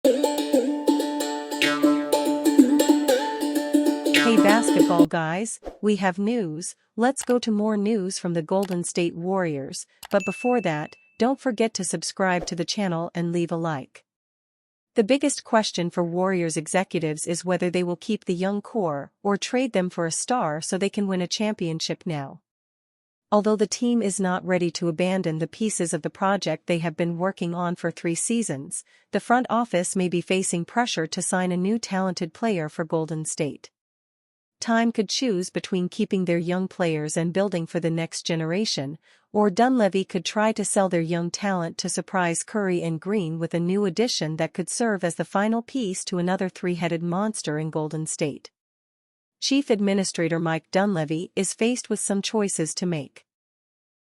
Hey basketball guys, we have news. Let's go to more news from the Golden State Warriors, but before that, don't forget to subscribe to the channel and leave a like. The biggest question for Warriors executives is whether they will keep the young core or trade them for a star so they can win a championship now. Although the team is not ready to abandon the pieces of the project they have been working on for 3 seasons, the front office may be facing pressure to sign a new talented player for Golden State. Time could choose between keeping their young players and building for the next generation, or Dunleavy could try to sell their young talent to surprise Curry and Green with a new addition that could serve as the final piece to another three-headed monster in Golden State. Chief Administrator Mike Dunleavy is faced with some choices to make.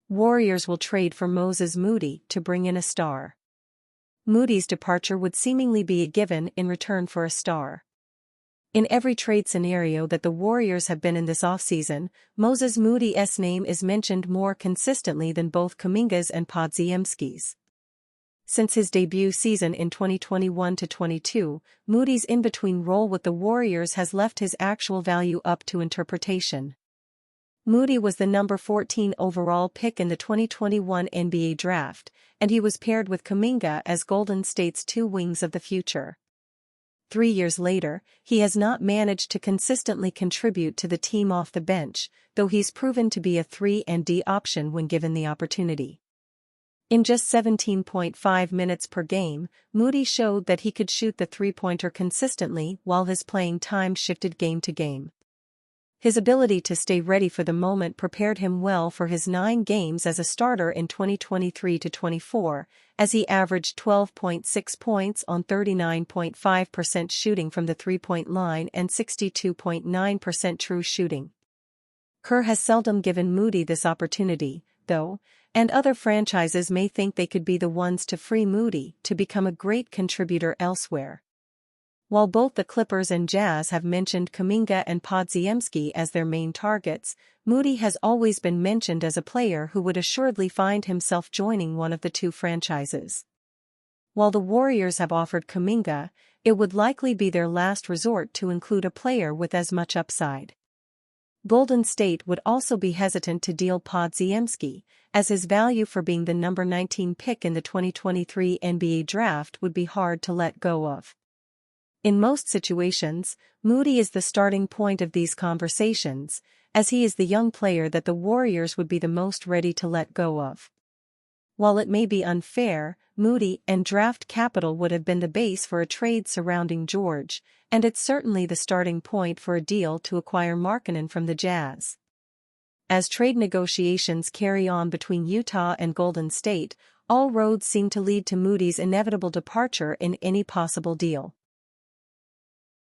Warriors will trade for Moses Moody to bring in a star. Moody's departure would seemingly be a given in return for a star. In every trade scenario that the Warriors have been in this offseason, Moses Moody's name is mentioned more consistently than both Kuminga's and Podziemski's. Since his debut season in 2021-22, Moody's in-between role with the Warriors has left his actual value up to interpretation. Moody was the number 14 overall pick in the 2021 NBA draft, and he was paired with Kuminga as Golden State's two wings of the future. 3 years later, he has not managed to consistently contribute to the team off the bench, though he's proven to be a 3-and-D option when given the opportunity. In just 17.5 minutes per game, Moody showed that he could shoot the three-pointer consistently while his playing time shifted game to game. His ability to stay ready for the moment prepared him well for his 9 games as a starter in 2023-24, as he averaged 12.6 points on 39.5% shooting from the three-point line and 62.9% true shooting. Kerr has seldom given Moody this opportunity, though, and other franchises may think they could be the ones to free Moody to become a great contributor elsewhere. While both the Clippers and Jazz have mentioned Kuminga and Podziemski as their main targets, Moody has always been mentioned as a player who would assuredly find himself joining one of the two franchises. While the Warriors have offered Kuminga, it would likely be their last resort to include a player with as much upside. Golden State would also be hesitant to deal Podziemski, as his value for being the number 19 pick in the 2023 NBA draft would be hard to let go of. In most situations, Moody is the starting point of these conversations, as he is the young player that the Warriors would be the most ready to let go of. While it may be unfair, Moody and draft capital would have been the base for a trade surrounding George, and it's certainly the starting point for a deal to acquire Markkanen from the Jazz. As trade negotiations carry on between Utah and Golden State, all roads seem to lead to Moody's inevitable departure in any possible deal.